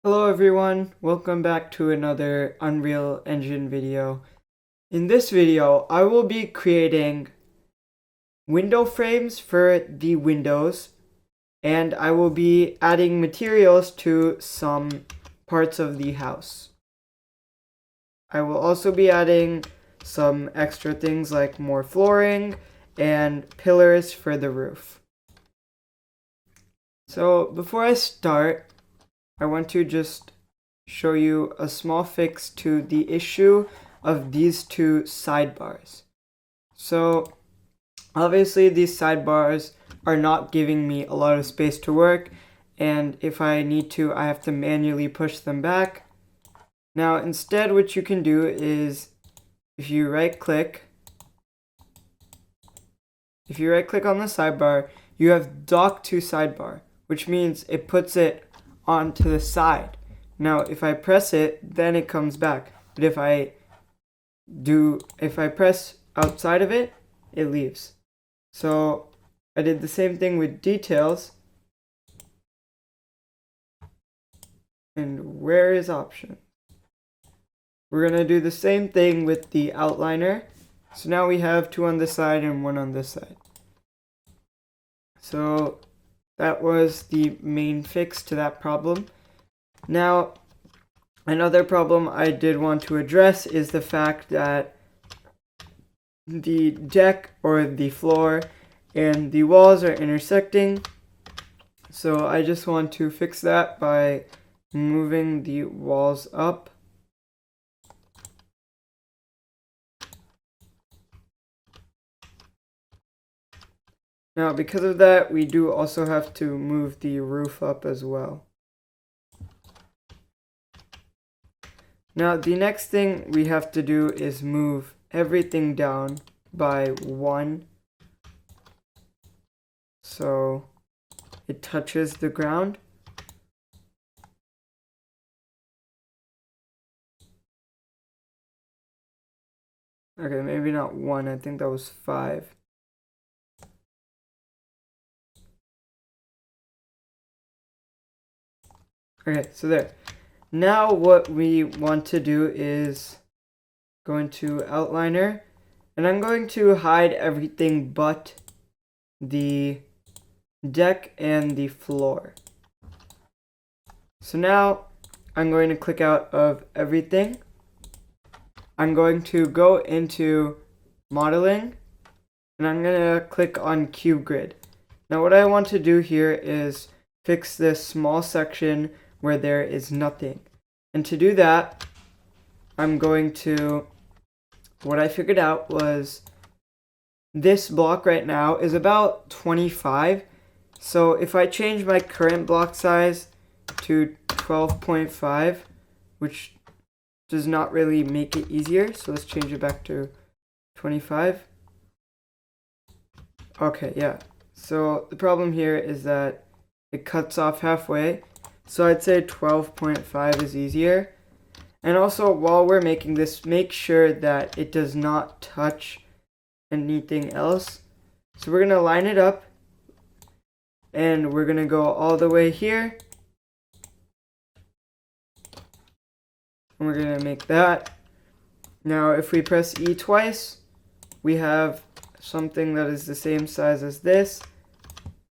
Hello everyone, welcome back to another Unreal Engine video. In this video, I will be creating window frames for the windows, and I will be adding materials to some parts of the house. I will also be adding some extra things like more flooring and pillars for the roof. So before I start, I want to just show you a small fix to the issue of these two sidebars. So obviously these sidebars are not giving me a lot of space to work, and if I need to, I have to manually push them back. Now instead, what you can do is if you right click on the sidebar, you have dock to sidebar, which means it puts it onto the side. Now if I press it, then it comes back, but if I press outside of it, it leaves. So I did the same thing with details. And where is option? We're gonna do the same thing with the outliner. So now we have two on this side and one on this side. So that was the main fix to that problem. Now, another problem I did want to address is the fact that the deck or the floor and the walls are intersecting. So I just want to fix that by moving the walls up. Now, because of that, we do also have to move the roof up as well. Now, the next thing we have to do is move everything down by 1. So it touches the ground. Okay, maybe not 1, I think that was 5. Okay, so there. Now what we want to do is go into outliner, and I'm going to hide everything but the deck and the floor. So now I'm going to click out of everything. I'm going to go into modeling, and I'm going to click on cube grid. Now what I want to do here is fix this small section where there is nothing. And to do that, I'm going to, what I figured out was this block right now is about 25. So if I change my current block size to 12.5, which does not really make it easier, so let's change it back to 25. Okay, yeah. So the problem here is that it cuts off halfway. So I'd say 12.5 is easier. And also, while we're making this, make sure that it does not touch anything else. So we're going to line it up, and we're going to go all the way here. And we're going to make that. Now, if we press E twice, we have something that is the same size as this.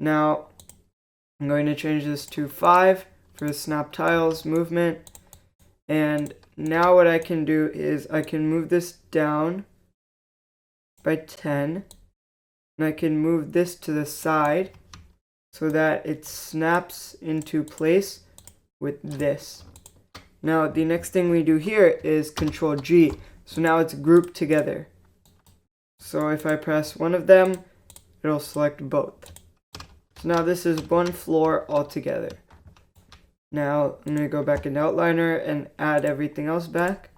Now, I'm going to change this to 5 for the snap tiles movement. And now what I can do is I can move this down by 10. And I can move this to the side so that it snaps into place with this. Now the next thing we do here is Control G. So now it's grouped together. So if I press one of them, it'll select both. So now this is one floor altogether. Now I'm going to go back in outliner and add everything else back.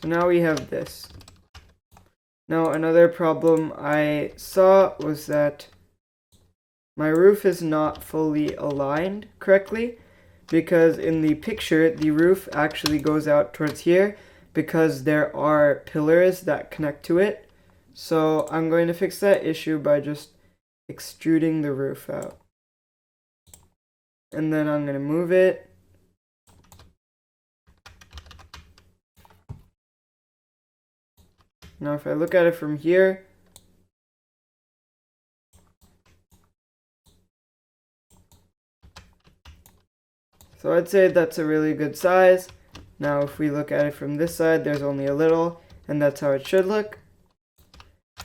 So now we have this. Now another problem I saw was that my roof is not fully aligned correctly, because in the picture the roof actually goes out towards here because there are pillars that connect to it. So I'm going to fix that issue by just extruding the roof out. And then I'm going to move it. Now if I look at it from here, so I'd say that's a really good size. Now if we look at it from this side, there's only a little, and that's how it should look.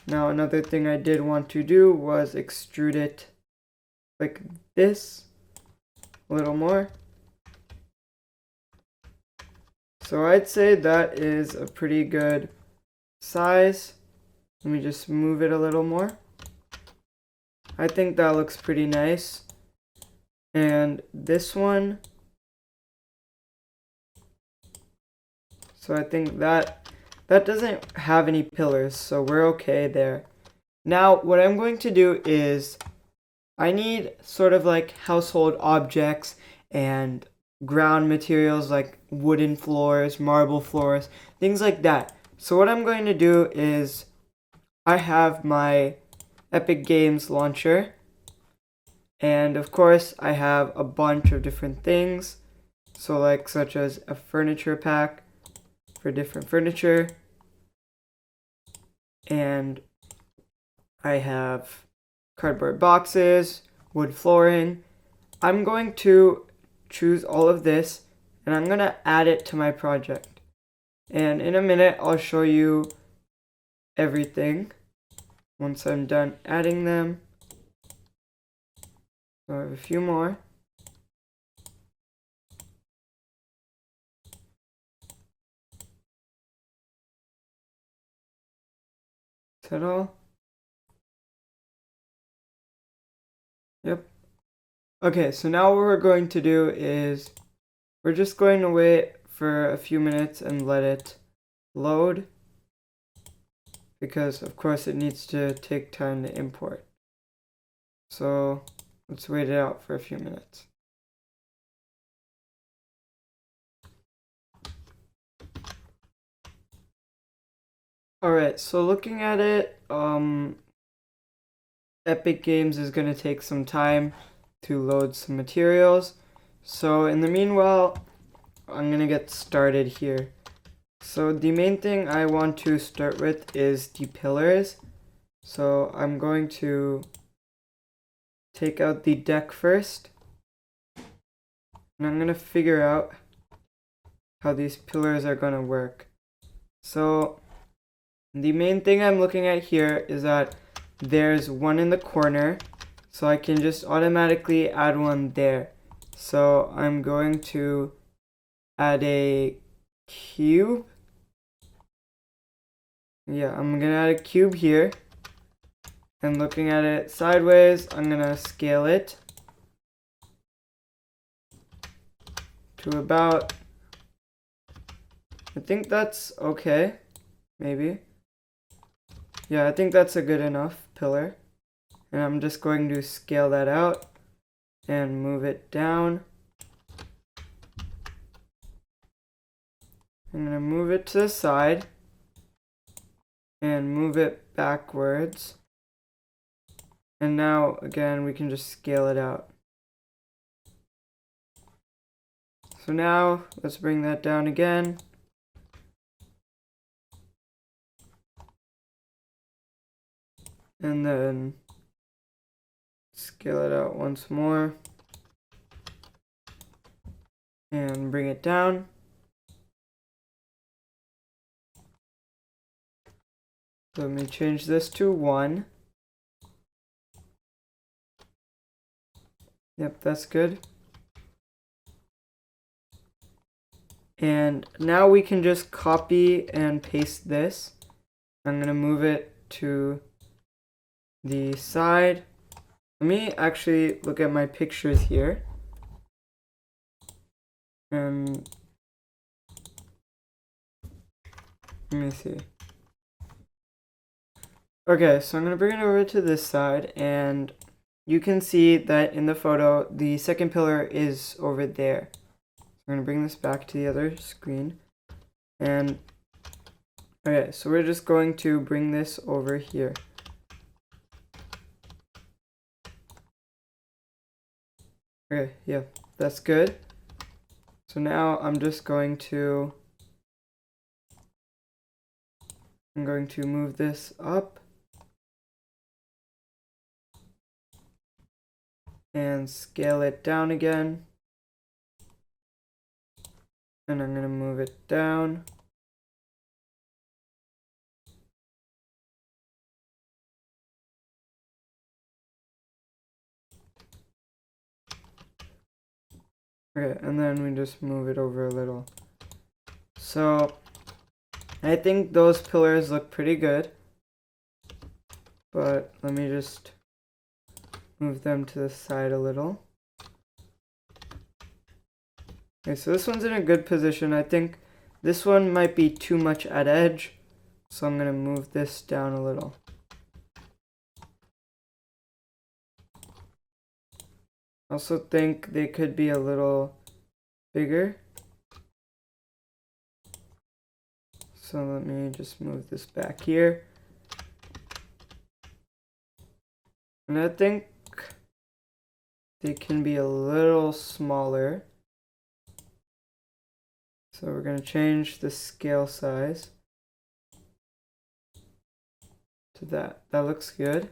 Now another thing I did want to do was extrude it like this, a little more. So I'd say that is a pretty good size. Let me just move it a little more. I think that looks pretty nice. And this one, so I think that doesn't have any pillars, so we're okay there. Now what I'm going to do is I need sort of like household objects and ground materials like wooden floors, marble floors, things like that. So what I'm going to do is I have my Epic Games launcher, and of course I have a bunch of different things, so like such as a furniture pack for different furniture, and I have cardboard boxes, wood flooring. I'm going to choose all of this and I'm going to add it to my project. And in a minute, I'll show you everything once I'm done adding them. So I have a few more. Is that all? Yep. Okay, so now what we're going to do is we're just going to wait for a few minutes and let it load, because of course it needs to take time to import. So let's wait it out for a few minutes. Alright, so looking at it, Epic Games is going to take some time to load some materials. So in the meanwhile, I'm going to get started here. So the main thing I want to start with is the pillars. So I'm going to take out the deck first. And I'm going to figure out how these pillars are going to work. So the main thing I'm looking at here is that there's one in the corner, so I can just automatically add one there. So I'm going to add a cube. Yeah, I'm gonna add a cube here. And looking at it sideways, I'm gonna scale it to about, I think that's okay, maybe. Yeah, I think that's a good enough pillar. And I'm just going to scale that out and move it down. I'm going to move it to the side and move it backwards. And now, again, we can just scale it out. So now, let's bring that down again. And then scale it out once more. And bring it down. Let me change this to 1. Yep, that's good. And now we can just copy and paste this. I'm going to move it to the side. Let me actually look at my pictures here. Let me see. Okay, so I'm going to bring it over to this side, and you can see that in the photo, the second pillar is over there. So I'm going to bring this back to the other screen, and Okay, so we're just going to bring this over here. Okay, yeah, that's good. So now I'm going to move this up and scale it down again. And I'm going to move it down. Okay, and then we just move it over a little. So I think those pillars look pretty good. But let me just move them to the side a little. Okay, so this one's in a good position. I think this one might be too much at edge. So I'm going to move this down a little. I also think they could be a little bigger. So let me just move this back here. And I think they can be a little smaller. So we're going to change the scale size to that. That looks good.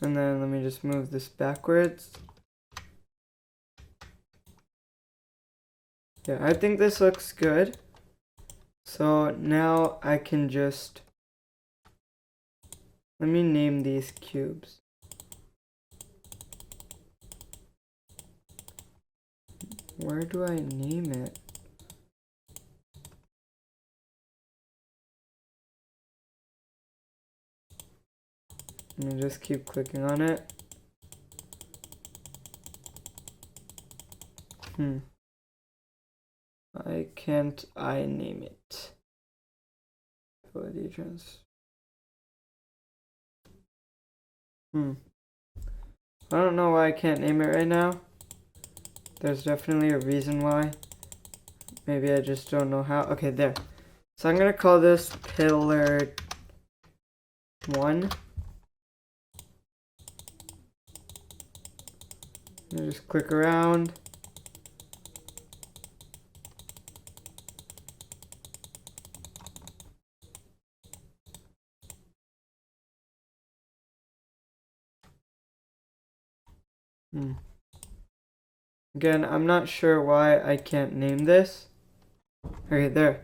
And then let me just move this backwards. Yeah, I think this looks good. So now I can just, let me name these cubes. Where do I name it? Let me just keep clicking on it. Why can't I name it? Ability trans. I don't know why I can't name it right now. There's definitely a reason why. Maybe I just don't know how. Okay, there. So I'm gonna call this pillar 1. Just click around. Again, I'm not sure why I can't name this. Okay, there.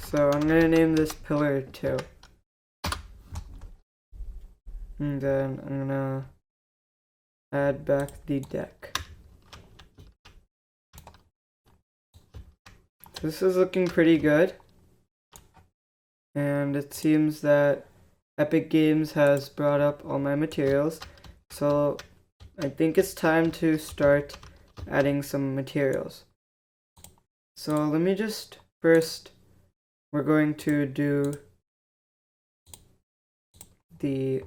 So I'm gonna name this pillar 2. And then I'm gonna add back the deck. This is looking pretty good. And it seems that Epic Games has brought up all my materials. So I think it's time to start adding some materials. So let me just first, we're going to do the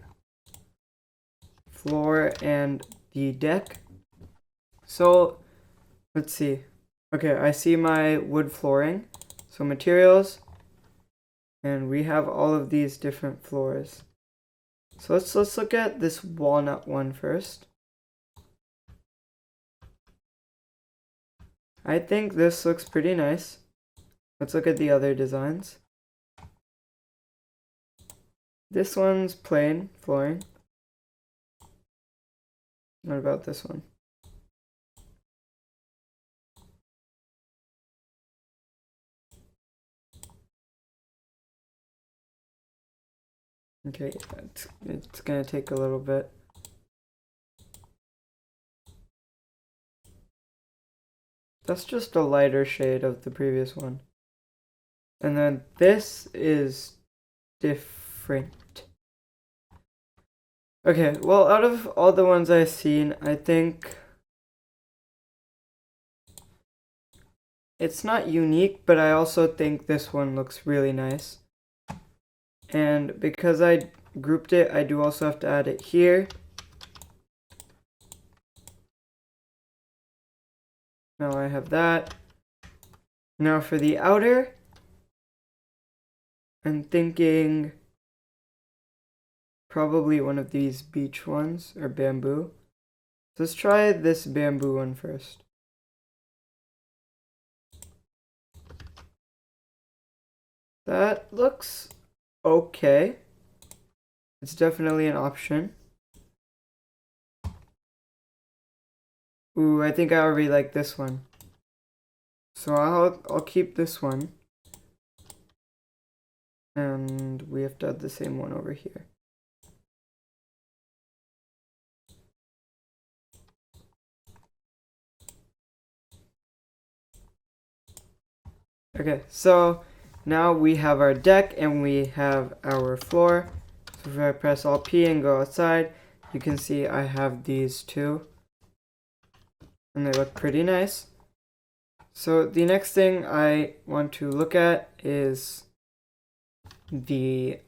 floor and the deck. So let's see. Okay, I see my wood flooring. So materials, and we have all of these different floors. So let's look at this walnut one first. I think this looks pretty nice. Let's look at the other designs. This one's plain flooring. What about this one? Okay, it's gonna take a little bit. That's just a lighter shade of the previous one. And then this is different. Okay, well, out of all the ones I've seen, I think it's not unique, but I also think this one looks really nice. And because I grouped it, I do also have to add it here. Now I have that. Now for the outer, I'm thinking probably one of these beech ones or bamboo. Let's try this bamboo one first. That looks okay. It's definitely an option. Ooh, I think I already like this one. So I'll keep this one. And we have to add the same one over here. Okay, so now we have our deck and we have our floor. So if I press Alt P and go outside, you can see I have these two. And they look pretty nice. So the next thing I want to look at is the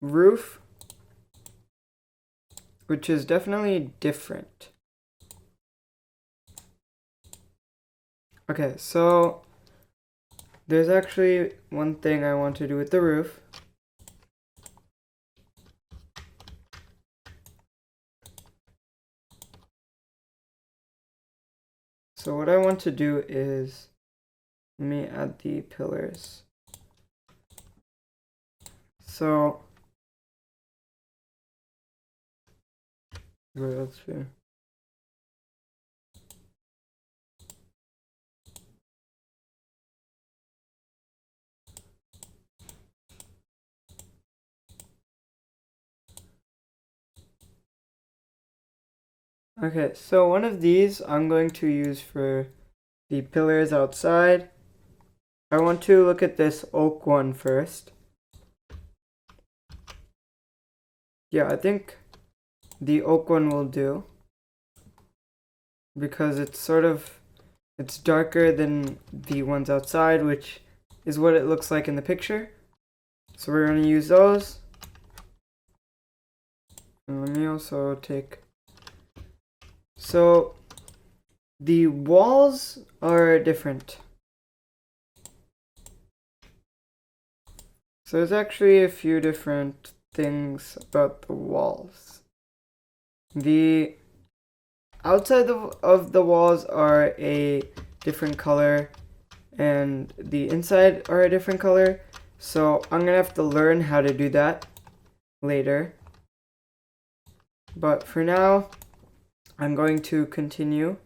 roof, which is definitely different. Okay, so there's actually one thing I want to do with the roof. So what I want to do is, let me add the pillars. So, let's see. Okay, so one of these I'm going to use for the pillars outside. I want to look at this oak one first. Yeah, I think the oak one will do, because it's darker than the ones outside, which is what it looks like in the picture. So we're going to use those. And let me also take, so the walls are different. So there's actually a few different things about the walls. The outside of the walls are a different color, and the inside are a different color. So I'm gonna have to learn how to do that later. But for now, I'm going to continue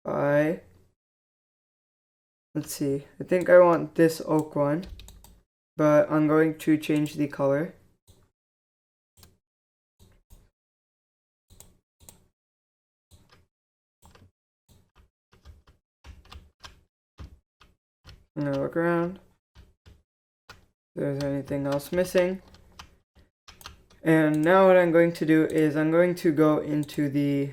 by, let's see, I think I want this oak one, but I'm going to change the color. I'm gonna look around if there's anything else missing. And now what I'm going to do is I'm going to go into the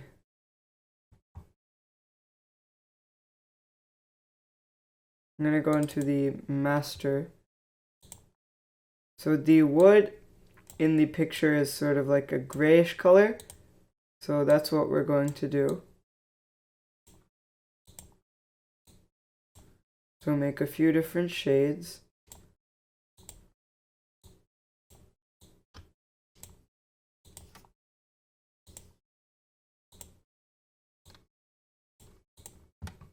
master. So the wood in the picture is sort of like a grayish color. So that's what we're going to do. So make a few different shades.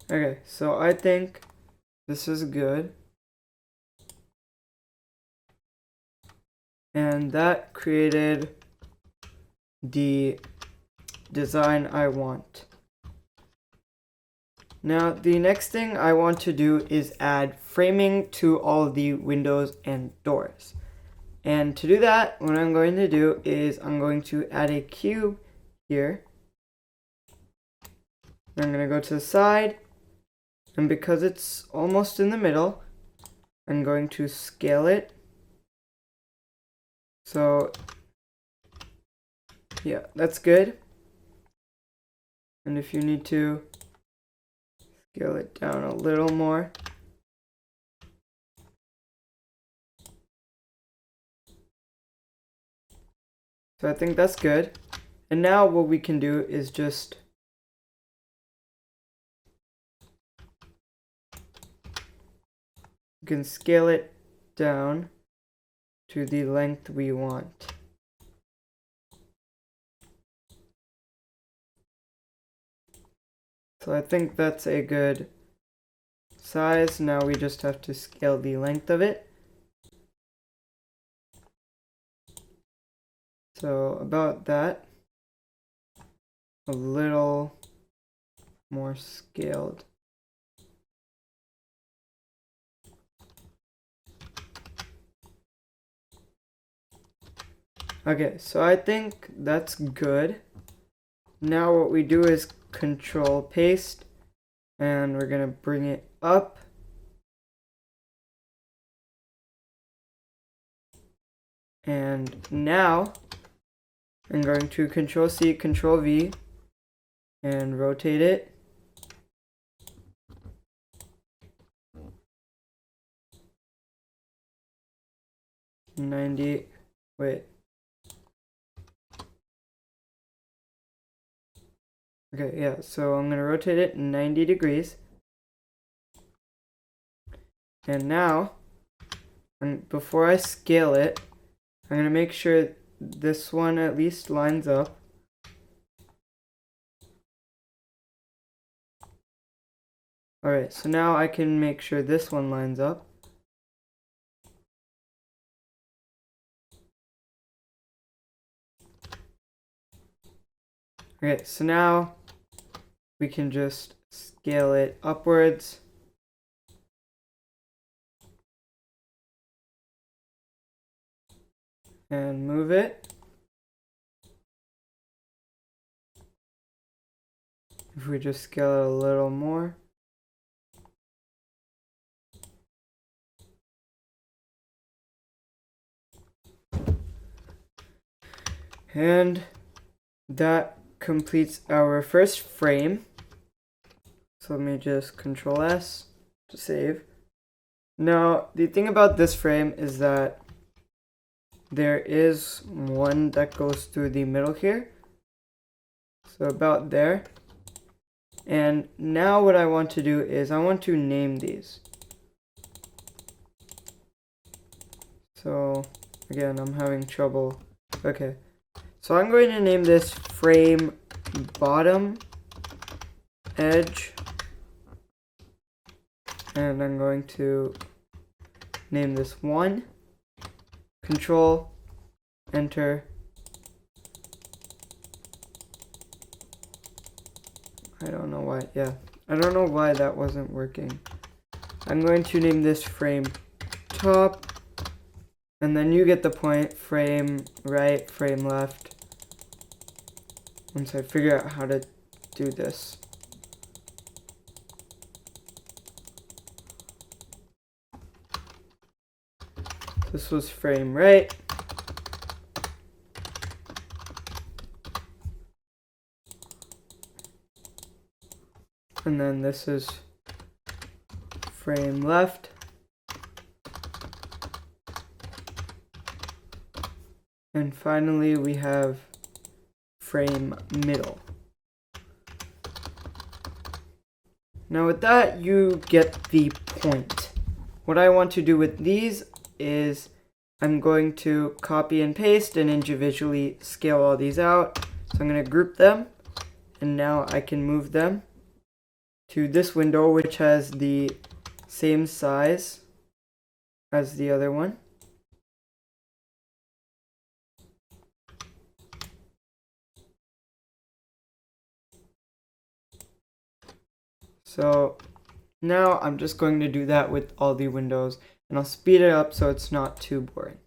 Okay, so I think this is good. And that created the design I want. Now, the next thing I want to do is add framing to all the windows and doors. And to do that, what I'm going to do is I'm going to add a cube here. I'm going to go to the side, and because it's almost in the middle, I'm going to scale it. So, yeah, that's good. And if you need to scale it down a little more. So I think that's good. And now what we can do is just can scale it down to the length we want. So I think that's a good size. Now we just have to scale the length of it. So about that, a little more scaled. Okay, so I think that's good. Now what we do is control paste, and we're gonna bring it up. And now I'm going to control C, control V, and rotate it. Wait. Okay, yeah, so I'm gonna rotate it 90 degrees. And now, before I scale it, I'm gonna make sure this one at least lines up. Alright, so now I can make sure this one lines up. Okay, so now we can just scale it upwards. And move it. If we just scale it a little more. And that completes our first frame. So let me just control S to save. Now, the thing about this frame is that there is one that goes through the middle here. So about there. And now what I want to do is I want to name these. So again, I'm having trouble. Okay. So I'm going to name this frame bottom edge. And I'm going to name this 1. Control, enter. I don't know why, I don't know why that wasn't working. I'm going to name this frame top, and then you get the point, frame right, frame left, once I figure out how to do this. This was frame right. And then this is frame left. And finally we have frame middle. Now with that, you get the point. What I want to do with these is I'm going to copy and paste and individually scale all these out. So I'm going to group them, and now I can move them to this window, which has the same size as the other one. So now I'm just going to do that with all the windows, and I'll speed it up so it's not too boring.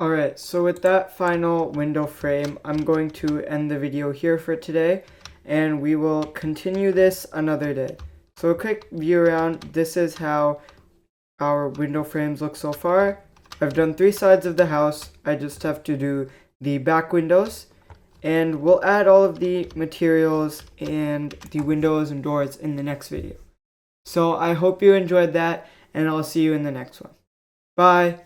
Alright, so with that final window frame, I'm going to end the video here for today, and we will continue this another day. So a quick view around, this is how our window frames look so far. I've done 3 sides of the house, I just have to do the back windows, and we'll add all of the materials and the windows and doors in the next video. So I hope you enjoyed that, and I'll see you in the next one. Bye!